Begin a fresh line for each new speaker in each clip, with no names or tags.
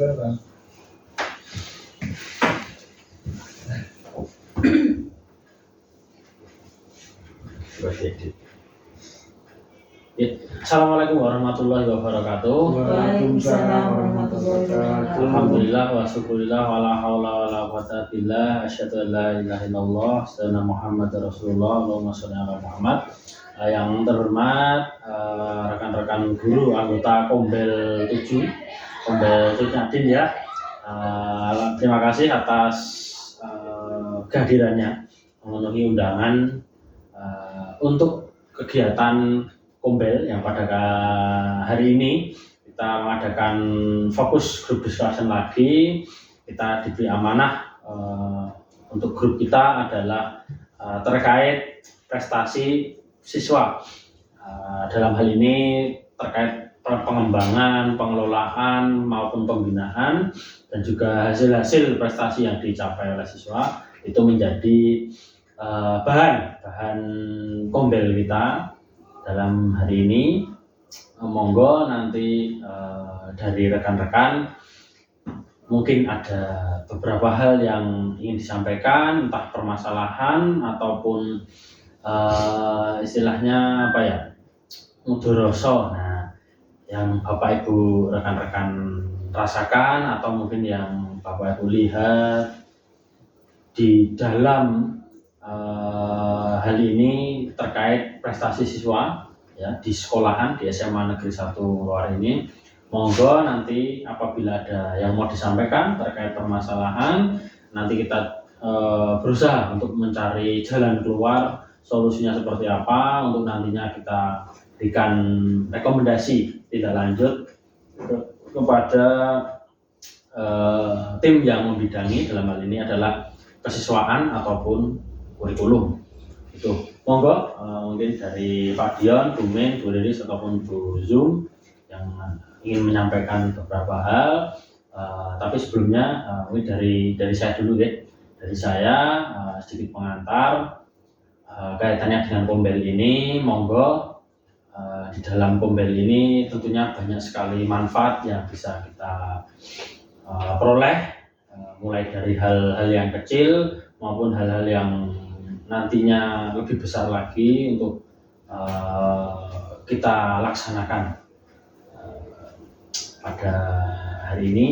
Assalamualaikum warahmatullahi wabarakatuh.
Waalaikumsalam warahmatullahi wabarakatuh.
Alhamdulillah wa syukurillah wa la haula wa la quwwata billah asyhadu an la ilaha illallah asyhadu Muhammadar Rasulullah Allahumma shalli ala Muhammad. Yang terhormat rekan-rekan guru anggota Kombel 7 Nyadin ya. Terima kasih atas kehadirannya memenuhi undangan untuk kegiatan Kombel yang pada hari ini kita mengadakan fokus grup discussion lagi. Kita diberi amanah untuk grup kita adalah terkait prestasi siswa. Dalam hal ini terkait pengembangan, pengelolaan maupun pembinaan dan juga hasil-hasil prestasi yang dicapai oleh siswa itu menjadi bahan Kombel kita dalam hari ini. Monggo nanti dari rekan-rekan mungkin ada beberapa hal yang ingin disampaikan, entah permasalahan ataupun istilahnya apa ya, mudoroso. Nah, yang Bapak Ibu rekan-rekan rasakan atau mungkin yang Bapak Ibu lihat di dalam hal ini terkait prestasi siswa ya di sekolahan di SMA Negeri 1 Luar ini, monggo nanti apabila ada yang mau disampaikan terkait permasalahan, nanti kita berusaha untuk mencari jalan keluar, solusinya seperti apa untuk nantinya kita berikan rekomendasi tidak lanjut kepada tim yang membidangi, dalam hal ini adalah kesiswaan ataupun kurikulum. Itu monggo mungkin dari Pak Dion, Bu Min, Bu Lilis ataupun Bu Zoom yang ingin menyampaikan beberapa hal. Tapi sebelumnya mungkin dari saya dulu ya. Dari saya sedikit pengantar kaitannya dengan Kombel ini. Monggo di dalam Kombel ini tentunya banyak sekali manfaat yang bisa kita peroleh, mulai dari hal-hal yang kecil maupun hal-hal yang nantinya lebih besar lagi untuk kita laksanakan pada hari ini.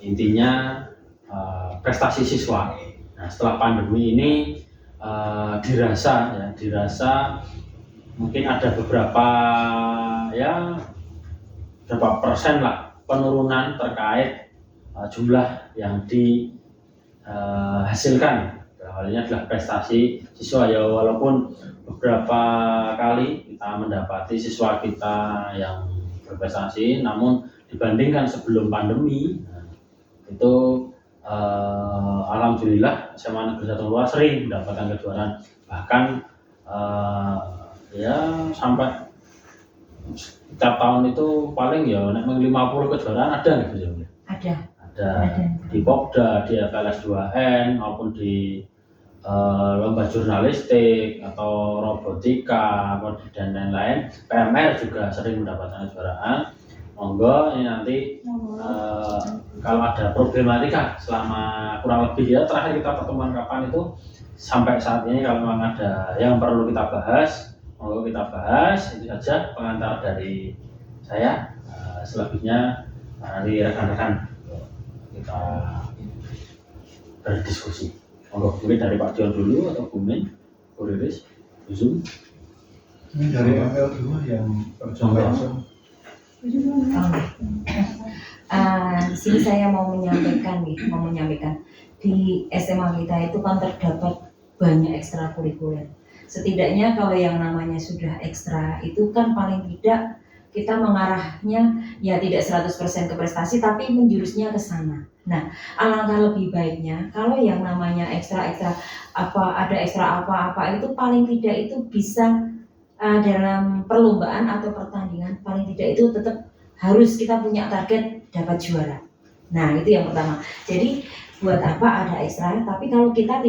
Intinya prestasi siswa. Nah, setelah pandemi ini dirasa mungkin ada beberapa berapa persen lah penurunan terkait jumlah yang dihasilkan. Hal ini adalah prestasi siswa ya, walaupun beberapa kali kita mendapati siswa kita yang berprestasi, namun dibandingkan sebelum pandemi itu alhamdulillah SMA Negeri 1 Luar sering mendapatkan kejuaraan, bahkan sampai setiap tahun itu paling ya 50 kejuaraan ada gitu ya. Ada di Popda, di FLS 2N maupun di lomba jurnalistik atau robotika dan lain-lain. PMR juga sering mendapatkan kejuaraan. Monggo ini nanti kalau ada problematika selama kurang lebih ya terakhir kita pertemuan kapan itu sampai saat ini, kalau memang ada yang perlu kita bahas, monggo kita bahas. Itu saja pengantar dari saya. Selebihnya nanti rekan-rekan kita berdiskusi. Mungkin dari Pak Dion dulu atau Bu Min, Bu Lilis, Bu Zoom.
Ini dari ML2 yang langsung.
Di sini saya mau menyampaikan di SMA kita itu kan terdapat banyak ekstrakurikuler. Setidaknya kalau yang namanya sudah ekstra itu kan paling tidak kita mengarahnya ya tidak 100% ke prestasi tapi menjurusnya ke sana. Nah, alangkah lebih baiknya kalau yang namanya ekstra ada ekstra apa-apa itu paling tidak itu bisa dalam perlombaan atau pertandingan paling tidak itu tetap harus kita punya target dapat juara. Nah, itu yang pertama. Jadi buat apa ada ekstra, tapi kalau kita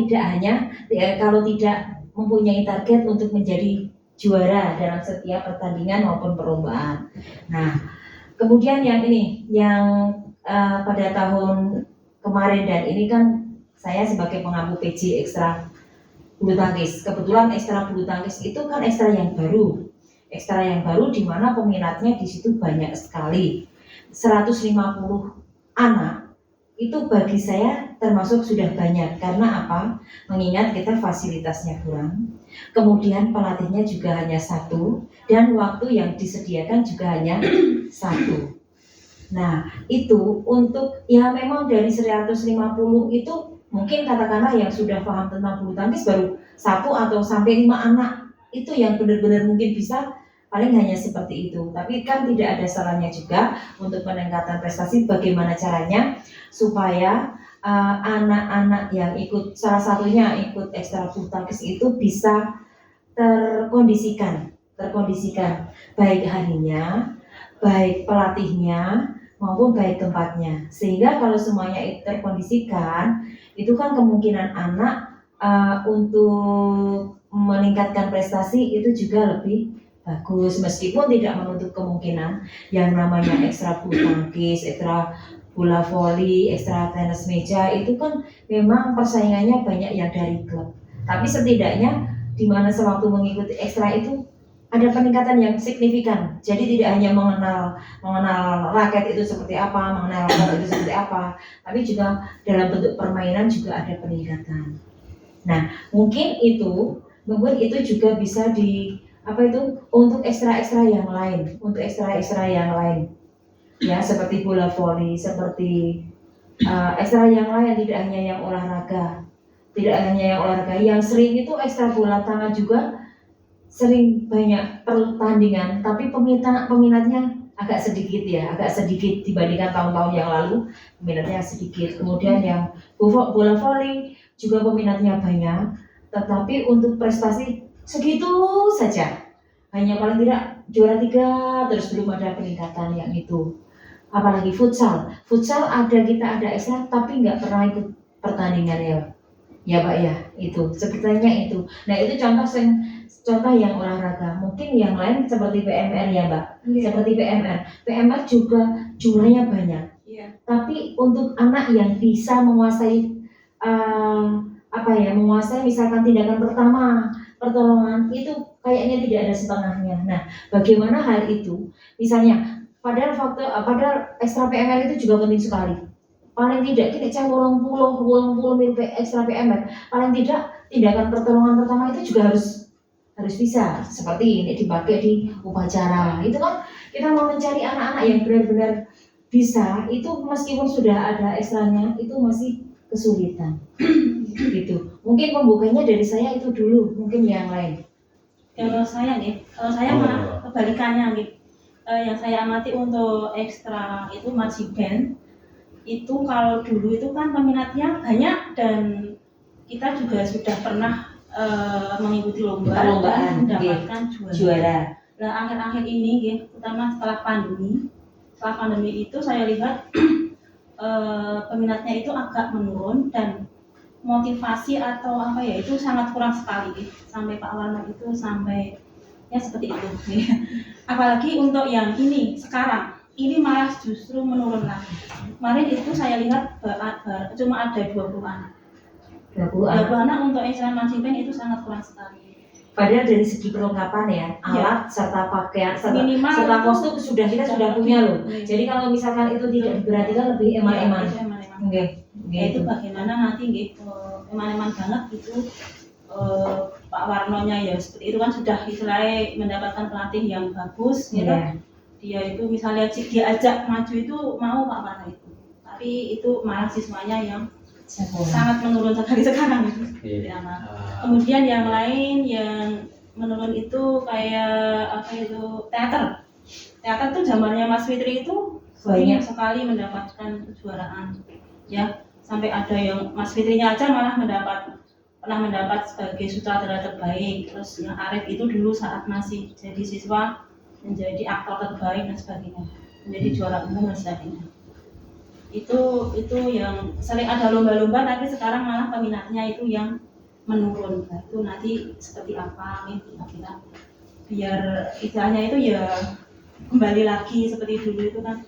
kalau tidak mempunyai target untuk menjadi juara dalam setiap pertandingan maupun perlombaan. Nah, Kemudian yang ini, yang pada tahun kemarin dan ini kan saya sebagai pengampu PJ ekstra bulu tangkis. Kebetulan ekstra bulu tangkis itu kan ekstra yang baru. Ekstra yang baru di mana peminatnya di situ banyak sekali. 150 anak itu bagi saya termasuk sudah banyak. Karena apa? Mengingat kita fasilitasnya kurang. Kemudian pelatihnya juga hanya satu dan waktu yang disediakan juga hanya satu. Nah, itu untuk ya memang dari 150 itu mungkin katakanlah yang sudah paham tentang bulu tangkis baru 1 atau sampai 5 anak itu yang benar-benar mungkin bisa, paling hanya seperti itu. Tapi kan tidak ada salahnya juga untuk peningkatan prestasi, bagaimana caranya supaya anak-anak yang ikut, salah satunya ikut ekstra bulu tangkis itu bisa terkondisikan baik harinya, baik pelatihnya maupun baik tempatnya, sehingga kalau semuanya itu terkondisikan, itu kan kemungkinan anak untuk meningkatkan prestasi itu juga lebih bagus, meskipun tidak menutup kemungkinan yang namanya ekstra bulu tangkis, ekstra bola voli, ekstra tenis meja itu kan memang persaingannya banyak yang dari klub, tapi setidaknya di mana sewaktu mengikuti ekstra itu ada peningkatan yang signifikan. Jadi tidak hanya mengenal raket itu seperti apa, mengenal raket itu seperti apa, tapi juga dalam bentuk permainan juga ada peningkatan. Nah, mungkin itu juga bisa di untuk ekstra-ekstra yang lain, ya seperti bola voli, seperti ekstra yang lain, tidak hanya yang olahraga, yang sering itu ekstra bola tangan juga. Sering banyak pertandingan, tapi peminatnya agak sedikit dibandingkan tahun-tahun yang lalu, peminatnya sedikit. Kemudian yang bola voli juga peminatnya banyak, tetapi untuk prestasi segitu saja, hanya paling tidak juara 3, terus belum ada peningkatan yang itu. Apalagi futsal kita ada ekstra tapi nggak pernah ikut pertandingan ya Pak ya, itu sepertinya itu. Nah itu contoh yang olahraga. Mungkin yang lain seperti PMR ya Mbak, seperti PMR juga jumlahnya banyak. Tapi untuk anak yang bisa menguasai menguasai misalkan tindakan pertama, pertolongan, itu kayaknya tidak ada setengahnya. Nah, bagaimana hal itu? Misalnya, padahal ekstra PMR itu juga penting sekali. Paling tidak kita cek 80 mil ekstra PMR. Paling tidak tindakan pertolongan pertama itu juga harus bisa seperti ini dipakai di upacara. Itu kan kita mau mencari anak-anak yang benar-benar bisa, itu meskipun sudah ada ekstranya itu masih kesulitan. Gitu. Mungkin pembukanya dari saya itu dulu, mungkin yang lain.
Kalau saya malah kebalikannya nih. Yang saya amati untuk ekstra itu marching band. Itu kalau dulu itu kan peminatnya banyak dan kita juga sudah pernah mengikuti lomba dan mendapatkan juara. Nah akhir-akhir ini, terutama setelah pandemi itu saya lihat peminatnya itu agak menurun dan motivasi atau itu sangat kurang sekali. Sampai Pak Warno itu sampai ya seperti itu. Apalagi untuk yang ini sekarang. Ini malah justru menurun lagi. Kemarin itu saya lihat cuma ada 20 anak. 20 anak untuk ekstra marching band itu sangat kurang sekali.
Padahal dari segi perlengkapan ya, alat serta pakaian serta kostum kita sudah punya loh. Jadi kalau misalkan itu tidak diperhatikan lebih eman-eman.
Itu bagaimana nanti eman-eman banget itu Pak Warnonya ya seperti itu kan sudah istilahnya mendapatkan pelatih yang bagus gitu. Dia itu misalnya diajak maju itu mau Pak Warno itu, tapi itu malah siswanya yang sangat menurun sekali sekarang itu. Kemudian yang lain yang menurun itu kayak teater tuh zamannya Mas Fitri itu banyak sekali mendapatkan kejuaraan ya, sampai ada yang Mas Fitrinya aja malah pernah mendapat sebagai sutradara terbaik. Terus yang Arif itu dulu saat masih jadi siswa menjadi aktor terbaik dan sebagainya, menjadi juara umum dan sebagainya. Itu yang sering ada lomba-lomba, tapi sekarang malah peminatnya itu yang menurun. Nah, itu nanti seperti apa nih kira-kira biar istilahnya itu ya kembali lagi seperti dulu itu kan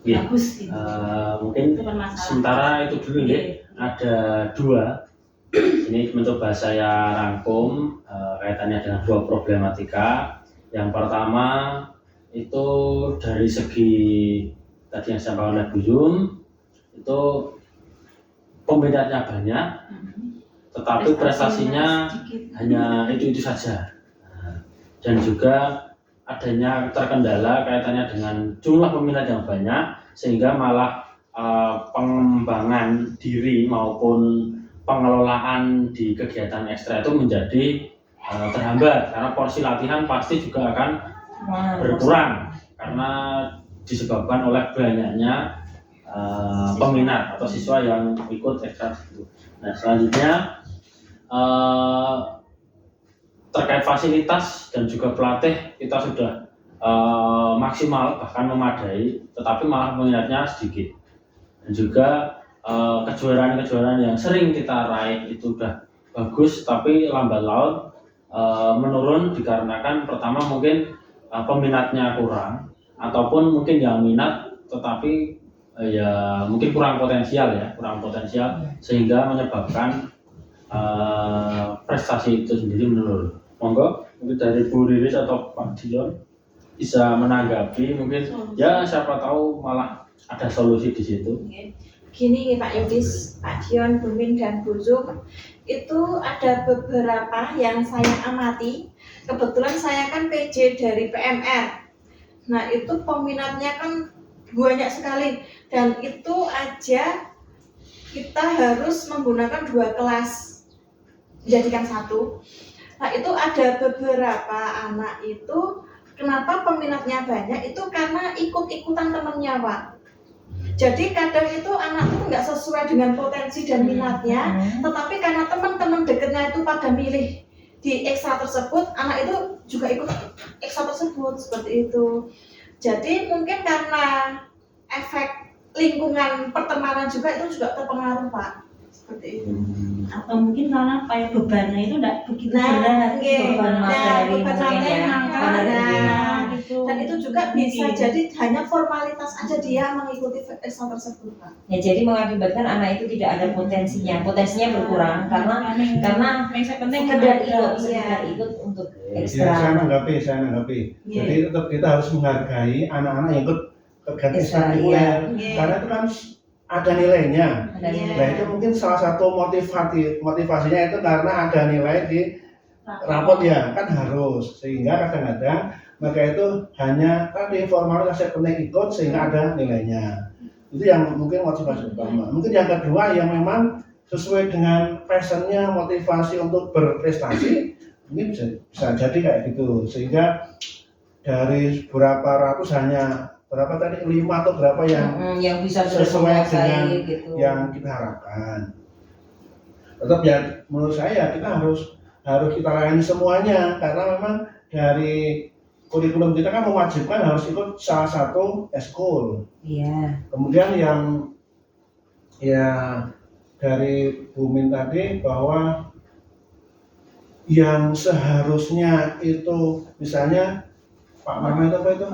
Iya.
bagus gitu.
Mungkin
Itu kan masalah.
sementara itu dulu ya. Ada 2. Ini mencoba saya rangkum kaitannya dengan 2 problematika. Yang pertama itu dari segi tadi yang disampaikan oleh Bu Yum, itu peminatnya banyak, tetapi prestasinya
sedikit.
hanya itu saja. Dan juga adanya terkendala kaitannya dengan jumlah peminat yang banyak, sehingga malah pengembangan diri maupun pengelolaan di kegiatan ekstra itu menjadi terhambat, karena porsi latihan pasti juga akan berkurang karena disebabkan oleh banyaknya peminat atau siswa yang ikut ekstra itu. Nah, selanjutnya terkait fasilitas dan juga pelatih kita sudah maksimal bahkan memadai, tetapi malah peminatnya sedikit. Dan juga kejuaraan-kejuaraan yang sering kita raih itu sudah bagus, tapi lambat laun menurun dikarenakan pertama mungkin peminatnya kurang, ataupun mungkin yang minat tetapi ya mungkin kurang potensial sehingga menyebabkan prestasi itu sendiri menurun. Monggo mungkin dari Bu Riris atau Pak Dion bisa menanggapi, mungkin ya siapa tahu malah ada solusi di situ.
Gini Pak Yudis, Pak Dion, Bu Min, dan Bu Zum, itu ada beberapa yang saya amati. Kebetulan saya kan PJ dari PMR. Nah itu peminatnya kan banyak sekali, dan itu aja kita harus menggunakan 2 kelas dijadikan 1. Nah itu ada beberapa anak itu kenapa peminatnya banyak itu karena ikut-ikutan temennya Pak. Jadi kadang itu anak itu nggak sesuai dengan potensi dan minatnya, tetapi karena teman-teman dekatnya itu pada milih di ekstra tersebut, anak itu juga ikut ekstra tersebut, seperti itu. Jadi mungkin karena efek lingkungan pertemanan juga itu juga terpengaruh Pak, seperti itu.
Atau mungkin karena kayak bebannya itu tidak begitu
Nah,
berat.
beban materi mungkin ya.
Gitu.
Dan itu juga bisa jadi hanya formalitas aja dia mengikuti ekstra tersebut Pak.
Ya, jadi mengakibatkan anak itu tidak ada potensinya berkurang karena sekedar ikut untuk
Ya,
ekstra.
saya menanggapi. Jadi tetap kita harus menghargai anak-anak yang ikut kegiatan ekstrakurikuler, karena itu kan ada nilainya. Nah itu mungkin salah satu motivasinya itu karena ada nilai di rapot ya, kan harus, sehingga kadang-kadang maka itu hanya tadi formalitas yang penting ikut sehingga ada nilainya. Itu yang mungkin motivasi utama. Mungkin yang kedua yang memang sesuai dengan passionnya, motivasi untuk berprestasi, ini bisa jadi kayak gitu, sehingga dari beberapa ratus hanya berapa tadi 5 atau berapa yang
bisa
sesuai dengan
gitu.
yang kita harapkan. Tetap ya menurut saya kita harus kita layani semuanya, karena memang dari kurikulum kita kan mewajibkan harus ikut salah satu eskul.
Iya.
Kemudian yang ya dari Bu Min tadi bahwa yang seharusnya itu misalnya Pak Mama itu apa itu?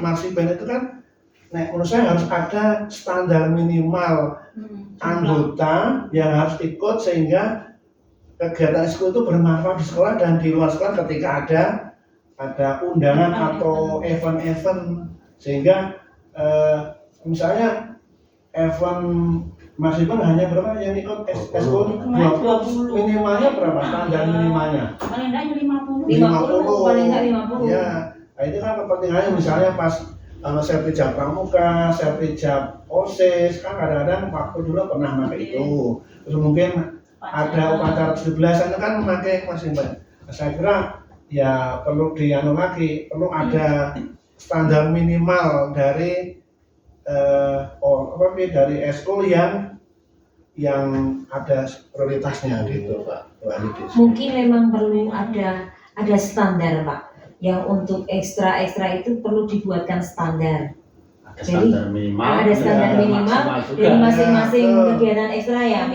Masih Ben itu kan, nah menurut saya harus ada standar minimal anggota yang harus ikut sehingga kegiatan eskul itu bermanfaat di sekolah dan di luar sekolah ketika ada undangan atau event-event, sehingga misalnya event masih pun hanya berapa yang ikut eskul 20, minimalnya berapa standar minimalnya?
Paling enggak
50 paling enggak 50.
Ya, nah itu kan kepentingannya misalnya pas sertijab pramuka, sertijab OSIS, kan kadang-kadang waktu dulu pernah pakai itu. Terus mungkin ada upacara 17-an itu kan memakai masing banyak. Saya kira ya perlu perlu ada standar minimal dari dari eskul yang ada prioritasnya gitu Pak.
Mungkin memang perlu ada standar Pak, yang untuk ekstra itu perlu dibuatkan standar.
Ada standar minimal.
Ada standar minimal dari masing-masing kegiatan ekstra ya.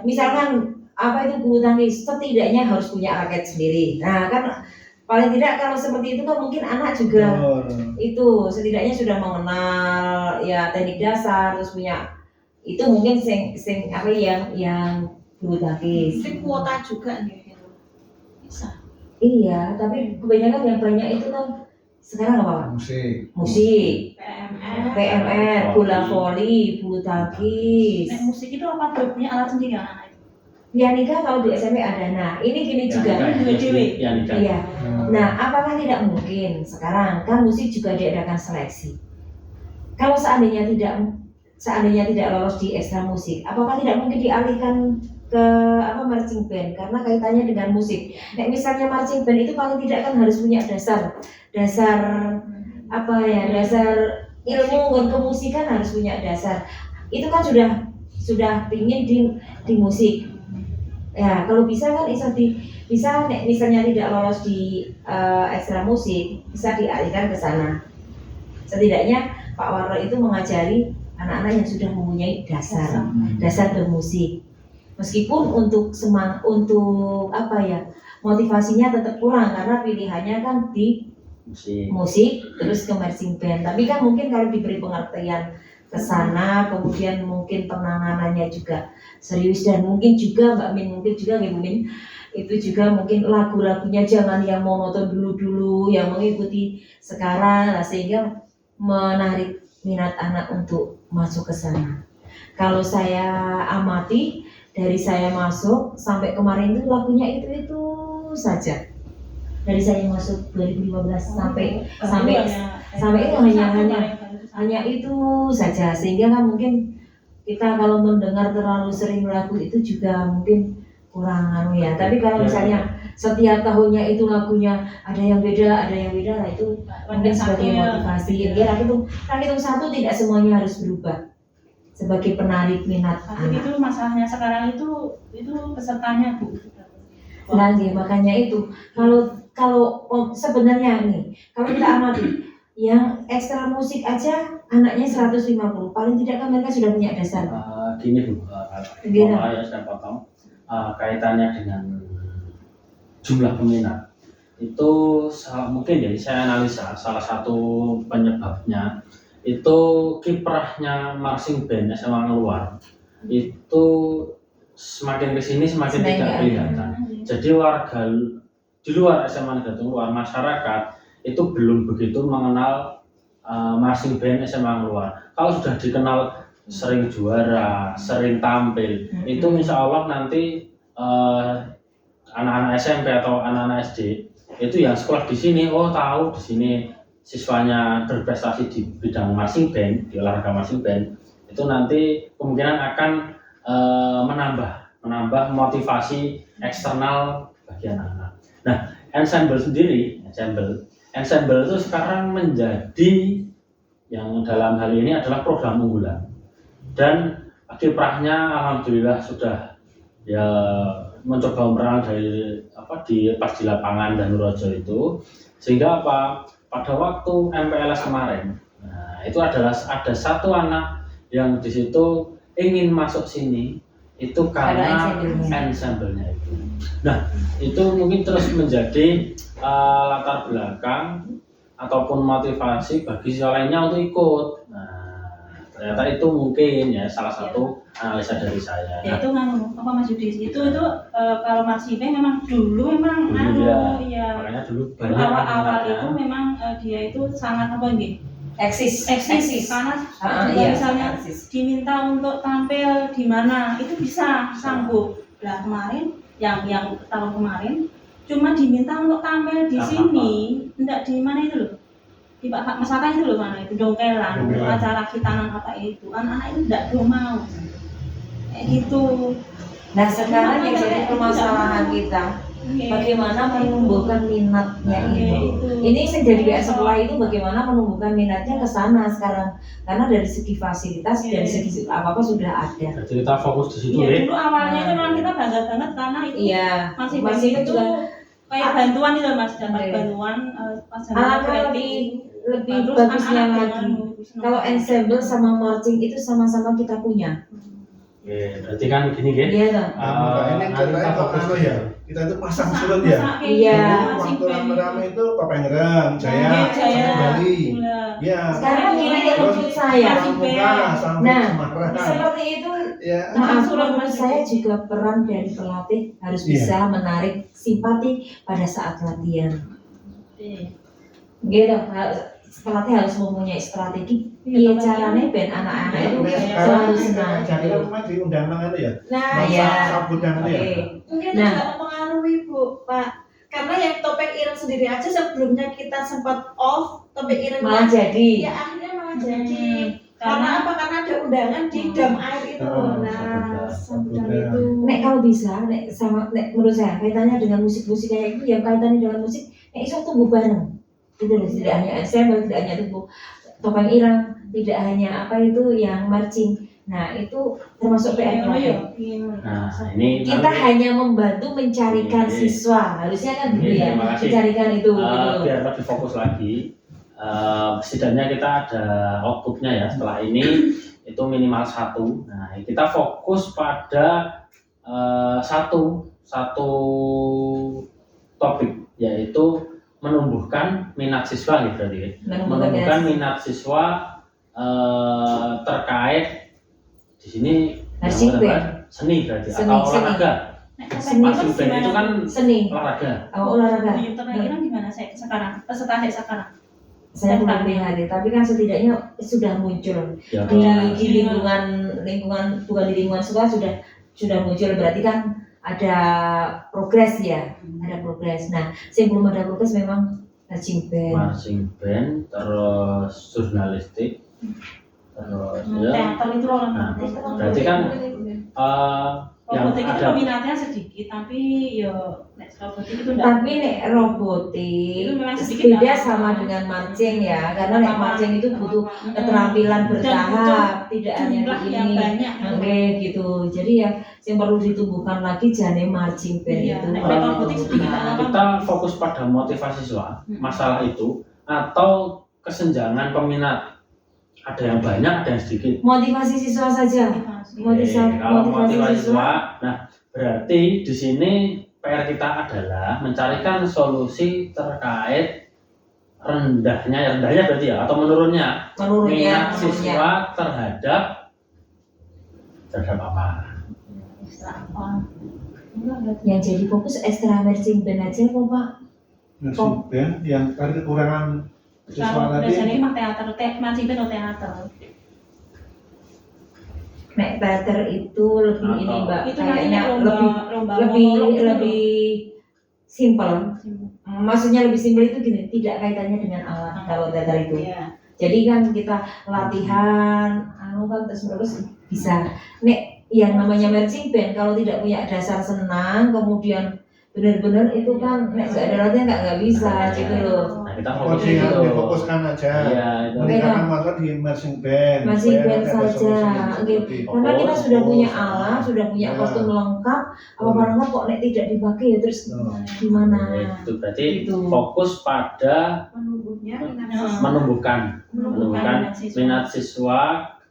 Misalkan apa itu bulu tangkis setidaknya harus punya raket sendiri. Nah kan Paling tidak kalau seperti itu kan mungkin anak juga
Betul.
itu setidaknya sudah mengenal ya teknik dasar, terus punya itu mungkin sing apa yang bulu tangkis.
Mungkin kuota juga nih gitu. Bisa.
Iya, tapi kebanyakan yang banyak itu kan sekarang apa Pak? Musik,
PMR.
PMR, bola voli, bulu tangkis.
Nek musik itu apa tuh punya alat sendiri anak-anak itu?
Pianika kalau di SMP ada. Nah, ini gini juga.
Ya, nikah.
Iya. Nah, apakah tidak mungkin sekarang kan musik juga diadakan seleksi. Kalau seandainya tidak lolos di ekstra musik, apakah tidak mungkin dialihkan ke marching band karena kaitannya dengan musik. Nek misalnya marching band itu paling tidak kan harus punya dasar dasar ilmu kemusikan harus punya dasar. Itu kan sudah pingin di musik. Ya, kalau bisa kan bisa nek misalnya tidak lolos di ekstra musik, bisa dialihkan ke sana. Setidaknya Pak Warno itu mengajari anak-anak yang sudah mempunyai dasar bermusik. Meskipun untuk motivasinya tetap kurang karena pilihannya kan di musik terus ke marching band. Tapi kan mungkin kalau diberi pengertian ke sana, kemudian mungkin penanganannya juga serius dan mungkin juga Mbak Min itu juga mungkin lagu-lagunya jangan yang monoton dulu yang mengikuti sekarang lah, sehingga menarik minat anak untuk masuk ke sana. Kalau saya amati dari saya masuk sampai kemarin itu lagunya itu saja. Dari saya masuk 2015 sampai itu hanya itu saja, sehingga kan mungkin kita kalau mendengar terlalu sering lagu itu juga mungkin kurang ya. Tapi kalau misalnya setiap tahunnya itu lagunya ada yang beda lah, itu mungkin sebagai motivasi. Ya, hitung satu tidak semuanya harus berubah sebagai penarik minat
tapi
anak.
itu masalahnya sekarang itu pesertanya Bu.
Nah, makanya itu kalau sebenarnya nih kalau kita amati yang ekstra musik aja anaknya 150, paling tidak kan mereka sudah punya dasar.
Gini Bu, ya saya potong. Kaitannya dengan jumlah peminat itu mungkin ya saya analisa salah satu penyebabnya itu kiprahnya marching band SMA Ngeluar itu semakin kesini semakin tidak kelihatan. Jadi warga di luar SMA Negara Luar, masyarakat itu belum begitu mengenal marching band SMA Ngeluar. Kalau sudah dikenal sering juara, sering tampil, itu insya Allah nanti anak-anak SMP atau anak-anak SD itu yang sekolah di sini, tahu di sini siswanya berprestasi di bidang marching band, di olahraga marching band, itu nanti kemungkinan akan menambah motivasi eksternal bagi anak-anak. Nah, ensemble itu sekarang menjadi yang dalam hal ini adalah program unggulan. Dan kiprahnya alhamdulillah sudah ya mencoba memerankan dari pas di lapangan Danurojo itu, sehingga pada waktu MPLS kemarin, nah itu ada satu anak yang di situ ingin masuk sini itu karena ensemble-nya itu. Nah itu mungkin terus menjadi latar belakang ataupun motivasi bagi siswa lainnya untuk ikut. Nah ternyata itu mungkin ya salah satu analisa dari saya.
Ya itu Mas Yudi itu kalau marching band memang dulu
makanya dulu banyak
awal itu memang dia itu sangat eksis karena misalnya diminta untuk tampil di mana itu bisa sanggup. Nah kemarin yang tahun kemarin cuma diminta untuk tampil di sini, enggak di mana itu loh, di Pak Masaka itu loh, mana itu Dongkelan, acara khitanan apa itu, anak-anak itu enggak mau kayak gitu.
Nah sekarang yang jadi permasalahan kita bagaimana menumbuhkan minatnya itu. Ini yang jadi WA sekolah itu bagaimana menumbuhkan minatnya ke sana sekarang, karena dari segi fasilitas dari segi apa sudah ada.
Jadi kita fokus di situ
ya. Dulu awalnya itu memang kita bangga banget karena itu masih itu kayak bantuan itu Mas, dapat bantuan
alangkah lebih bagusnya lagi kalau ensemble sama marching itu sama-sama kita punya.
Berarti kan gini
Iya,
ini kita fokus ya. kita itu pasang surut ya.
Iya.
Waktu rame-rame itu Topeng Gerem, Jaya,
Jaya,
Bali.
Gula.
Ya.
Sekarang gini ya
Terus
menurut saya.
Pramuka sampai
Nah,
Semarang.
seperti itu
Ya.
maaf, menurut saya juga peran dari pelatih harus
Iya.
bisa menarik simpati pada saat latihan.
Iya.
Gitu, pelatih harus mempunyai strategi. Iya caranya ben anak-anak itu
Nah,
selalu
sekarang
senang.
jadi
Gitu.
kan diundang itu ya.
Nah,
Iya.
Sambutan itu ya.
Oke.
mungkin
Nah.
juga mempengaruhi Bu, Pak. Karena yang topeng ireng sendiri aja sebelumnya kita sempat off, topeng ireng
Malah jadi.
ya akhirnya malah jadi.
Karena
Karena apa? Karena ada undangan di dam air itu. Nah, sambutan itu.
Nek kalau bisa, menurut saya kaitannya dengan musik-musik kayak itu, yang kaitannya dengan musik, nek iso tumbuh bareng. Gitu loh, tidak hanya ensemble, tidak hanya tumbuh topeng ireng, tidak hanya apa itu yang marching. Nah itu termasuk PR pelatih.
Nah, ini
Kita hanya membantu mencarikan
Ini.
siswa, harusnya kan gitu
Ini,
ya,
terima kasih.
mencarikan itu. Gitu loh.
biar lebih fokus lagi, setidaknya kita ada outputnya ya. Setelah ini itu minimal 1. Nah, kita fokus pada satu topik, yaitu menumbuhkan minat siswa gitu berarti ya. Menumbuhkan minat siswa terkait di sini
Marching
yang
band.
seni berarti
Seni,
atau
seni.
olahraga.
Seni.
Marching band itu kan
Seni,
olahraga.
olahraga.
Buyut topeng ireng gimana saya sekarang? Peserta sekarang.
Saya belum lihat, tapi kan setidaknya sudah muncul
Ya,
di lingkungan bukan di lingkungan sekolah sudah muncul, berarti kan ada progres ya, ada progres. Nah, yang belum ada progres memang marching band.
marching band, terus jurnalistik, terus ya.
Teater itu loh.
Nah, berarti kan yang
Robotik itu
ada
peminatnya sedikit, tapi yo nek robotik itu enggak.
Tapi nek robotik
Itu memang sedikit
beda
enggak
sama
apa-apa.
dengan marching ya, karena nek marching itu butuh keterampilan bertahap, tidak hanya
jumlah
di
yang
ini.
banyak.
Oke gitu. Jadi yang perlu ditumbuhkan lagi jane marching band
Iya,
itu.
nek
perlu
robotik sedikit
ditumbuhkan.
apa-apa.
kita fokus pada motivasi siswa, masalah itu atau kesenjangan peminat. Ada yang banyak, ada yang sedikit.
Motivasi siswa saja.
Kalau motivasi
Motivasi
siswa, nah berarti di sini PR kita adalah mencarikan solusi terkait rendahnya berarti ya, atau menurunnya minat siswa terhadap apa?
Yang jadi fokus ekstra marching band aja kok Pak.
Marching band yang tadi kekurangan siswa
Biasanya
tadi.
mah teater, masih band atau teater.
Nek teater itu lebih ini Mbak,
Itu
kayaknya
nanti lomba monolog gitu.
lebih simpel. Maksudnya lebih simpel itu gini, tidak kaitannya dengan alat kalau teater itu.
Iya.
Jadi kan kita latihan, kan terus bisa. Nek yang namanya marching band kalau tidak punya dasar senang, kemudian benar-benar itu kan nek nggak ada latihan nggak bisa gitu loh.
Nah kita fokus
Fokus
itu.
difokuskan aja.
Iya, itu.
Meningkatkan masa di marching band.
Marching
supaya
band
ada
saja,
solusinya
oke.
seperti itu.
Karena kita sudah
Fokus.
punya alat, sudah punya
Ya.
kostum lengkap, apa lengkap kok nek tidak dipakai ya terus
Oh.
gimana?
Itu berarti
Gitu.
fokus pada
Menumbuhnya minat
Nah.
siswa.
menumbuhkan minat siswa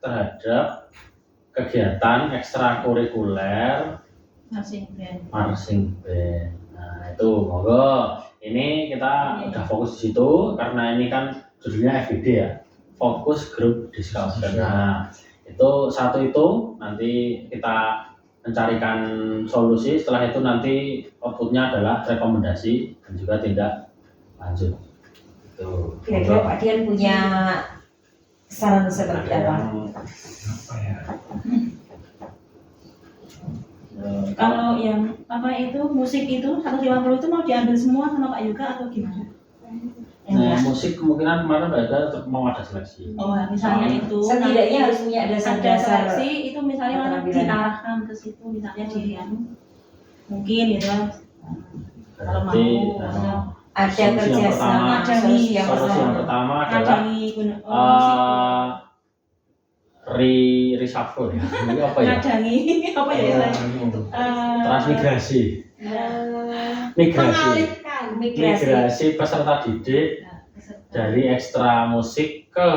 terhadap kegiatan ekstrakurikuler
Marching band.
marching band. Nah itu monggo, ini kita udah fokus di situ karena ini kan judulnya FGD ya, fokus group discussion. Nah itu satu itu nanti kita mencarikan solusi, setelah itu nanti outputnya adalah rekomendasi dan juga tindak lanjut. Itu
Kira-kira Pak Dian punya saran seperti apa?
Apa ya?
Kalau yang apa itu musik itu 150 itu mau diambil semua sama Pak Yuga atau gimana?
Nah, musik kemungkinan kemarin mau ada seleksi.
Oh, misalnya itu
Setidaknya harus punya
ada
dasar-dasar.
seleksi itu misalnya mana
keterampilan.
diarahkan ke situ misalnya di mungkin gitu kan. Kalau mau
Berarti
Ada
Solusi yang
kerjasama,
pertama,
solusi yang
solusi yang
pertama.
pertama adalah
ngadangi musik.
reshuffle ya. Ini apa ya?
Ngadangi apa ya istilahnya?
Transmigrasi.
Mengalihkan.
Migrasi peserta didik dari ekstra musik ke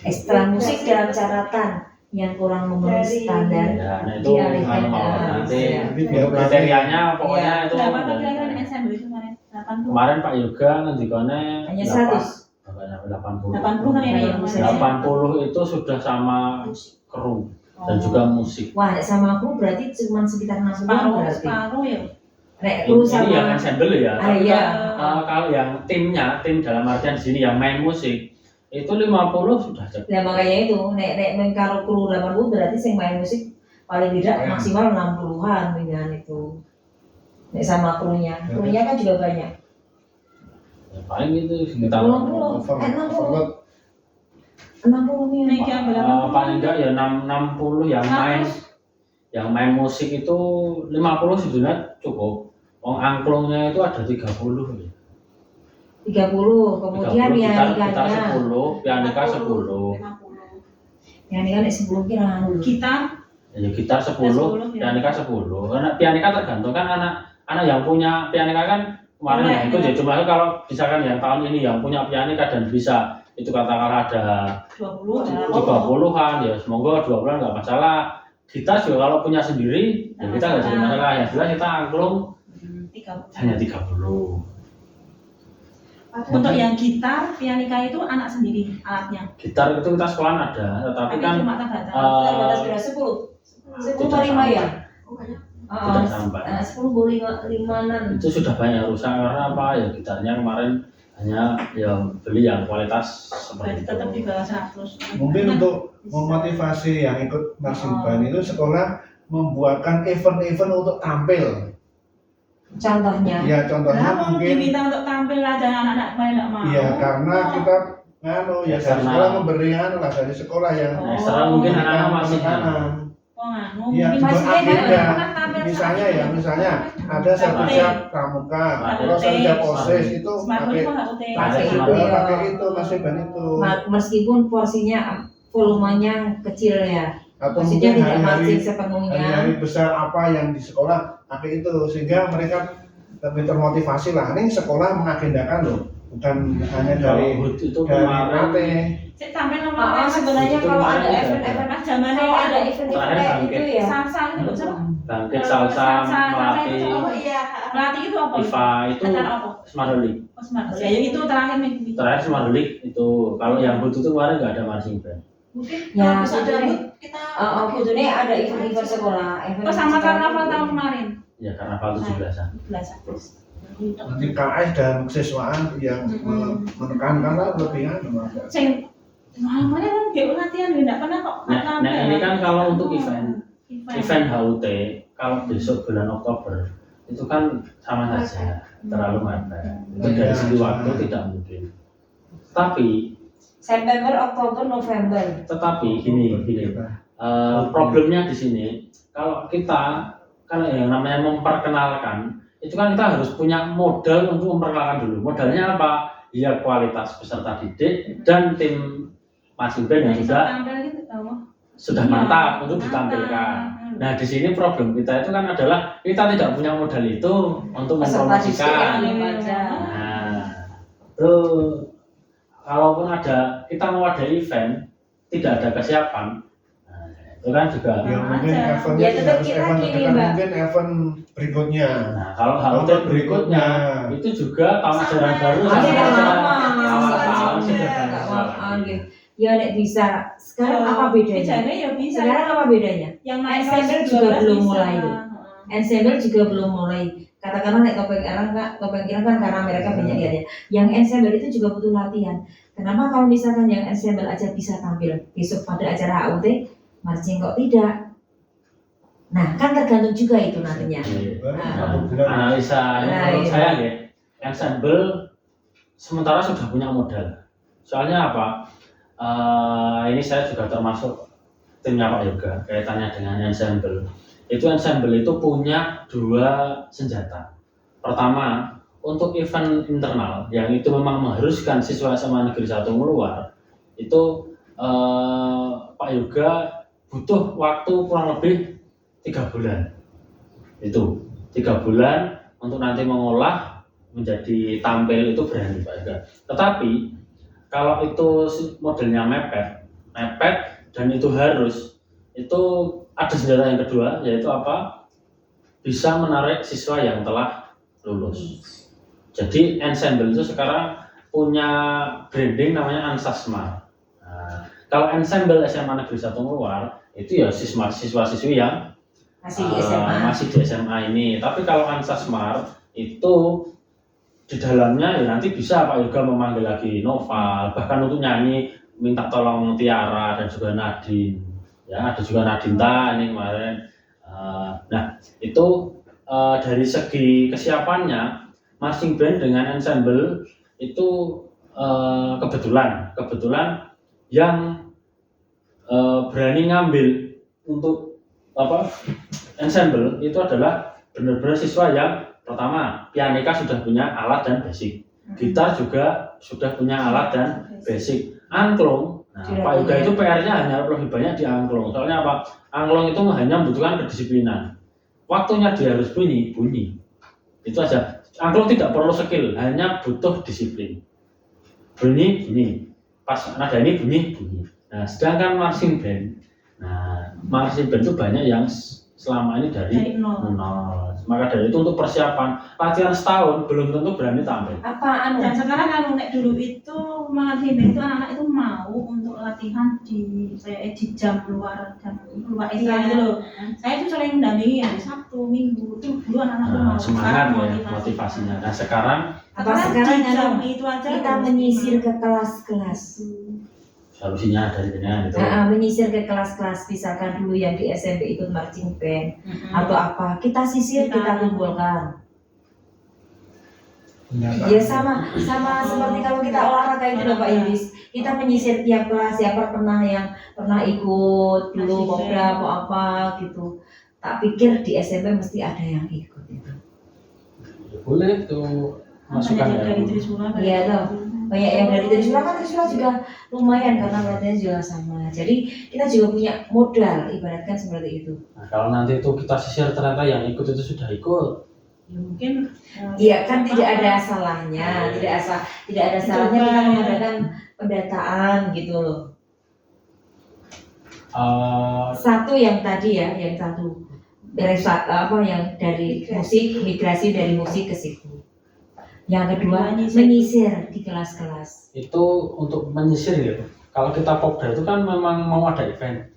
Ekstra musik dalam catatan yang kurang memenuhi
Dari-
standar
Ya, nah itu
dialihkan
anu,
ke
nanti
ya.
Nanti biar
kriterianya pokoknya
Iya.
itu
Berapa tuh kira-kira ensemble itu kemarin? 80.
kemarin Pak Yoga ngendikane
hanya 100.
80.
80 kan ini ya kemarin.
80 itu sudah sama kru dan juga musik.
Wah, sama aku berarti cuma sekitar 60 berarti.
Separuh ya.
Nek lu
Ini yang
sama
ensemble ya.
Ah,
Tapi
iya.
kan, kalau yang tim dalam artian di sini yang main musik itu 50 sudah cukup.
ya makanya itu nek main karo kru 80 berarti sing main musik paling tidak
Ya.
maksimal 60-an dengan itu. Nek sama krunya kan juga banyak.
Ya, paling itu sekitar
60. 60 nih.
Nih diambil
paling enggak ya 60 yang main
100.
yang main musik itu 50 sebenarnya cukup. Angklungnya itu ada 30 ya.
30, kemudian
30, gitar
pianikanya.
10, pianika 10.
50.
Pianika nek 10 kira dulu.
Gitar
Ya gitar 10,
10, ya.
pianika 10. Karena pianika tergantung kan anak yang punya pianika kan kemarin
Boleh,
ya itu
ya.
ya cuma kalau misalkan yang tahun ini yang punya pianika dan bisa itu katakanlah ada
20 ada
30-an ya semoga 20-an nggak masalah. Kita juga kalau punya sendiri ya kita nggak jadi masalah. Yang jelas kita angklung
30.
hanya 30.
Untuk yang gitar, pianika itu anak sendiri alatnya.
Gitar itu kita sekolah ada, tetapi
Tapi
kan
cuma terbatas.
Terbatas berapa? 10. 10 per 5 ya?
tidak sampai.
10 boleh 5-an.
Itu sudah banyak rusak karena apa ya gitarnya kemarin hanya yang beli yang kualitas
Berarti
seperti
tetap di
itu.
bawah 100.
Mungkin untuk memotivasi yang ikut marching band itu sekolah membuatkan event-event untuk tampil.
Contohnya.
Ya contohnya
Kenapa
mungkin
diminta untuk tampil aja anak-anak main nggak mau?
iya karena kita ya dari
Eksternal.
sekolah memberi lah dari sekolah yang
Oh.
Nah, eksternal mungkin
memberikan
anak-anak masih
penekanan.
Oh nganu,
Iya,
mungkin
masih
masih
ada.
Misalnya ya, misalnya ada sertifikat pramuka, kalau sertifikat OSIS itu
Smartphone
pakai
itu nggak UT.
Pakai itu,
pakai itu masih ban itu.
Meskipun porsinya volumenya kecil ya.
Atau
Maksudnya
mungkin
tidak
hari-hari
masih sepenuhnya.
hari-hari besar apa yang di sekolah pakai itu sehingga mereka lebih termotivasi lah. Ini sekolah mengagendakan loh, bukan hanya dari
Kalau HUT itu
dari
kemarin
AT.
Cek sampai nomor
Sebenarnya
Itu
kalau
kemarin
ada
juga
event-event
pas zamannya
kalau ada
ada
event
Terakhir
kayak
bangkit.
itu ya.
salsa itu loh, Cok.
Bangkit Salsa, Melati,
Oh iya.
Pelatih itu apa?
IVA itu
Acara apa?
Smart League.
Oh, smart. Ya, yang itu terakhir nih.
Terakhir Smart League itu kalau yang HUT itu kemarin nggak ada marching band.
Mungkin
Ya,
kalau bisa
sebetulnya-
debut kita.
Kudune ada event-event sekolah.
Oh sama karnaval tahun kemarin.
Ya karnaval 17-an.
11 Agustus.
Nanti KS dan kesiswaan yang menekankan lah lebih
Sing namanya kan gak latihan enggak pernah kok.
Nah, ini kan kalau untuk event HUT kalau besok bulan Oktober itu kan sama saja terlalu mepet. Itu dari segi waktu tidak mungkin.
September, Oktober, November.
Tetapi gini. Problemnya di sini kalau kita yang namanya memperkenalkan itu kan kita harus punya modal untuk memperkenalkan dulu. Modalnya apa? Ya kualitas peserta didik dan tim marching band yang sudah mantap untuk ditampilkan. Nah di sini problem kita itu kan adalah kita tidak punya modal itu untuk
Peserta didik
mempromosikan.
yang baca.
Nah itu kalaupun ada kita mau ada event tidak ada kesiapan, nah, itu kan juga.
Ya mungkin
aja.
eventnya
Ya,
tidak
tetap
harus
kita
event
gini,
terdekat,
Mbak.
mungkin event berikutnya.
Nah kalau HUT
Tahun
berikutnya itu juga tahun ajaran baru
Ada
sama
yang
saja.
lama.
Awal tahun sudah
Enggak
ada
apa-apa gitu. Ya nek bisa. Sekarang apa bedanya?
Bedanya ya bisa.
Sekarang apa bedanya?
Yang naik
Ensemble
kelas
juga
12
belum
bisa.
mulai tuh. Ensemble juga belum mulai. Katakanlah nek topeng ireng kan karena mereka banyak ya. Yang ensemble itu juga butuh latihan. Kenapa kalau misalkan yang ensemble aja bisa tampil besok pada acara HUT, marching kok tidak? Nah, kan tergantung juga itu nantinya.
Nah, analisa menurut
iya.
saya ya, ensemble sementara sudah punya modal. Soalnya apa? Ini saya juga termasuk timnya Pak Yoga kaitannya dengan ensemble. Ensemble itu punya dua senjata. Pertama, untuk event internal yang itu memang mengharuskan siswa SMA Negeri 1 keluar, itu Pak Yoga butuh waktu kurang lebih 3 bulan. Itu 3 bulan untuk nanti mengolah menjadi tampil itu berani Pak Yoga. Tetapi kalau itu modelnya mepet dan itu harus itu ada senjata yang kedua, yaitu apa? Bisa menarik siswa yang telah lulus. Jadi ensemble itu sekarang punya branding namanya Ansasmar. Nah, kalau ensemble SMA Negeri 1 Luar itu ya siswa-siswi yang
Masih di SMA.
masih di SMA ini. Tapi kalau Ansasmar itu di dalamnya ya nanti bisa Pak Yoga memanggil lagi Noval, bahkan untuk nyanyi minta tolong Tiara dan juga Nadine. Ya, ada juga Nadinta ini kemarin. Nah, itu dari segi kesiapannya marching band dengan ensemble itu kebetulan yang berani ngambil untuk ensemble itu adalah benar-benar siswa yang pertama pianika sudah punya alat dan basic, gitar juga sudah punya alat dan basic, angklung. Nah, Pak Yoga itu PR-nya hanya lebih banyak di angklung. Soalnya apa? Angklung itu hanya membutuhkan kedisiplinan. Waktunya dia harus bunyi. Itu aja. Angklung tidak perlu skill, hanya butuh disiplin. Bunyi. Pas nada ini bunyi. Nah, sedangkan marching band itu banyak yang selama ini dari nol. Maka dari itu untuk persiapan latihan setahun belum tentu berani tampil.
Dan sekarang kalau nek dulu itu marching band itu anak-anak itu mau untuk latihan di jam luar ekstra gitu loh. Saya itu sering mendampingi hari Sabtu, Minggu itu dulu anak-anak itu mau.
Semangat ya motivasinya. Nah sekarang
di jam itu aja
kita menyisir ke kelas-kelas.
Solusinya dari mana itu?
Menyisir ke kelas-kelas, misalkan dulu yang di SMP ikut marching band atau apa, kita sisir, kita kumpulkan. Ya sama seperti kalau kita olahraga itu loh Pak Yudis, kita menyisir tiap kelas, siapa yang pernah ikut dulu Popda atau apa gitu. Tak pikir di SMP mesti ada yang ikut itu.
Boleh tuh masukan
dari Trisula.
Iya loh. Banyak yang dari Trisula juga lumayan karena latihannya juga sama. Jadi kita juga punya modal, ibaratkan seperti itu.
Nah, kalau nanti itu kita sisir ternyata yang ikut itu sudah ikut.
Ya mungkin.
Iya kan tidak ada salahnya, tidak ada salahnya kita mengadakan pendataan gitu loh. Satu yang tadi ya, yang dari musik, migrasi dari musik ke situ. Yang kedua, menyisir di kelas-kelas.
Itu untuk menyisir ya. Kalau kita Popda itu kan memang mau ada event,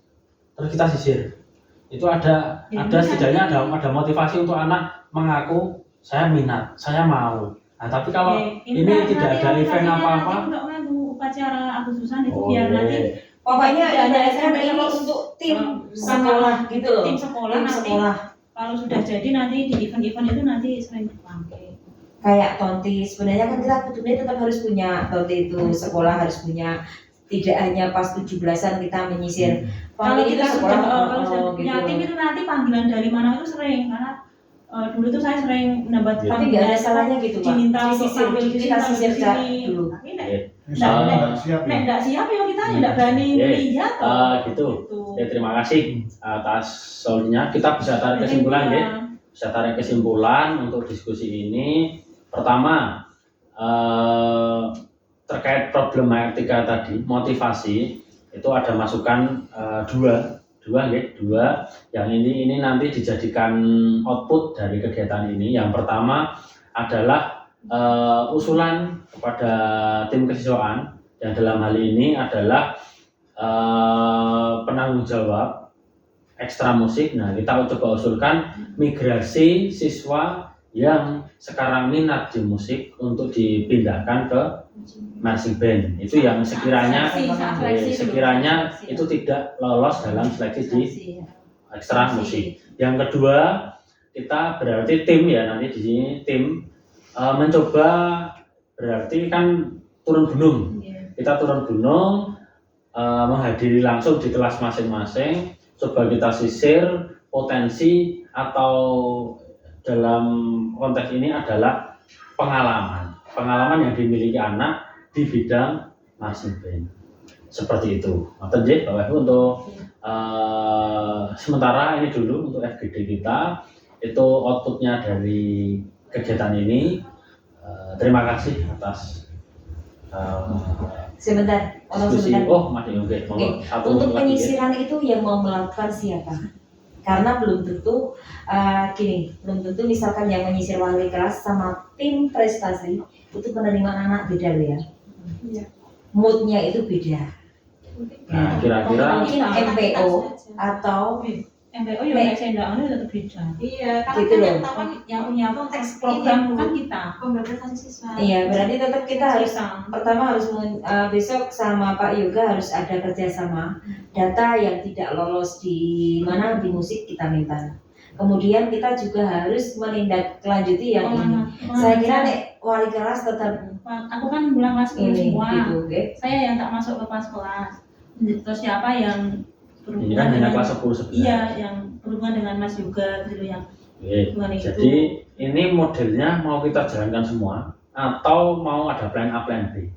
terus kita sisir. Itu ada setidaknya ada motivasi untuk anak mengaku saya minat, saya mau. Nah, tapi kalau ini tidak ada event apa-apa.
Untuk upacara Agustusan itu biar nanti
pokoknya ada event ini untuk tim sekolah gitu loh.
Tim sekolah. Kalau sudah jadi nanti di event-event itu nanti sering dipakai.
Kayak tonti, sebenarnya kan kita butuhnya tetap harus punya tonti itu, sekolah harus punya, tidak hanya pas 17-an kita menyisir.
Kalau kita
sekolah
punya tim itu nanti panggilan dari mana itu sering, karena dulu tuh saya sering mendapat
tapi nggak ada salahnya gitu Pak,
diminta
sisir kita sisir dulu.
Tapi nggak siap ya kita nggak berani melihat.
Gitu. Ya terima kasih atas solusinya. Kita bisa tarik kesimpulan ya. Bisa tarik kesimpulan untuk diskusi ini. Pertama, terkait problematika tadi, motivasi itu ada masukan dua yang ini nanti dijadikan output dari kegiatan ini. Yang pertama adalah usulan kepada tim kesiswaan yang dalam hal ini adalah penanggung jawab ekstra musik. Nah, kita coba usulkan migrasi siswa yang sekarang minat di musik untuk dipindahkan ke marching band. Itu yang sekiranya itu tidak lolos dalam seleksi di ekstra musik. Yang kedua, kita berarti tim ya, nanti di sini tim mencoba berarti kan turun gunung. Kita turun gunung, menghadiri langsung di kelas masing-masing, coba kita sisir potensi atau dalam konteks ini adalah pengalaman yang dimiliki anak di bidang marching band. Seperti itu. Maten nggih Bapak Ibu, untuk sementara ini dulu untuk FGD kita, itu outputnya dari kegiatan ini. Terima kasih atas
Sebentar,
diskusi.
sebentar.
Oh, Mas oke.
Oke, untuk penyisiran itu yang mau melakukan siapa? Karena belum tentu belum tentu misalkan yang menyisir wali kelas sama tim prestasi itu penerimaan anak beda loh ya.
Iya.
Moodnya itu beda.
Nah, kira-kira
Mungkin MPO atau
MPO ya kayak saya enggak tetap beda.
Iya, karena
Gitu
kan
loh.
yang tahu kan
Yang punya
konteks
program
ini,
kan
Bu.
kita.
Pembebasan siswa.
iya berarti tetap kita harus
Kita.
pertama harus besok sama Pak Yoga harus ada kerjasama data yang tidak lolos di mana di musik kita minta. Kemudian kita juga harus menindaklanjuti yang ini. Saya kira nek wali kelas tetap
Aku kan bilang kelas 10
ini
semua.
gitu, oke?
Saya yang tak masuk ke kelas-kelas. Terus siapa yang
ini kan hanya kelas 10 sebenarnya.
Iya, yang berhubungan dengan Mas juga gitu yang
Oke.
hubungan itu.
Jadi ini modelnya mau kita jalankan semua atau mau ada plan A, plan B?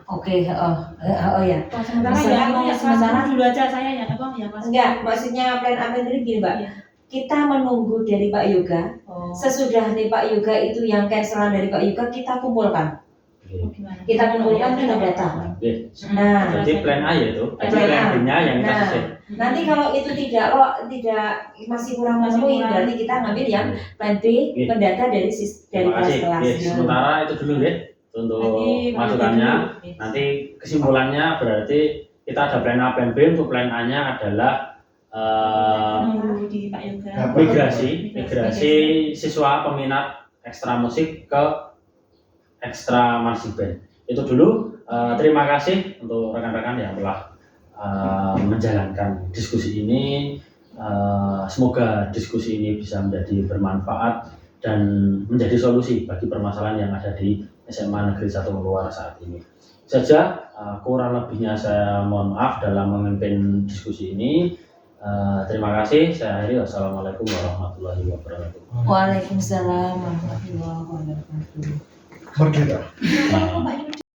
Oke, oh ya.
Oh, sementara
Misalnya
ya,
mau
ya kelas
sementara-
10 dulu aja saya yang apa yang kelas
Enggak, maksudnya plan apa ini gini Mbak.
Iya.
Kita menunggu dari Pak Yoga.
Oh,
Sesudah nih Pak Yoga itu yang cancelan dari Pak Yoga kita kumpulkan.
Oke.
gimana?
Kita kumpulkan dengan data.
Oke.
Nah,
Jadi plan A ya itu. Jadi
Plan A.
plan B-nya yang kita
Nah,
susun.
nanti kalau itu tidak masih kurang
Masih
memenuhi,
kurang.
berarti kita ngambil yang plan B
Oke.
mendata dari
Terima kasih.
kelas.
Oke, sementara itu dulu deh untuk
Nanti
masukannya.
Pak Yoga
Nanti kesimpulannya berarti kita ada plan A, plan B. Untuk plan A-nya adalah
menunggu di Pak Yoga.
Apa?
migrasi siswa peminat ekstra musik ke ekstra marching band. Itu dulu. Terima kasih untuk rekan-rekan yang telah menjalankan diskusi ini. Semoga diskusi ini bisa menjadi bermanfaat dan menjadi solusi bagi permasalahan yang ada di SMA Negeri 1 Luar saat ini. Saja kurang lebihnya saya mohon maaf dalam memimpin diskusi ini. Terima kasih. Saya akhiri. Wassalamualaikum warahmatullahi wabarakatuh.
Waalaikumsalam warahmatullahi wabarakatuh.
Merdeka.
Nah,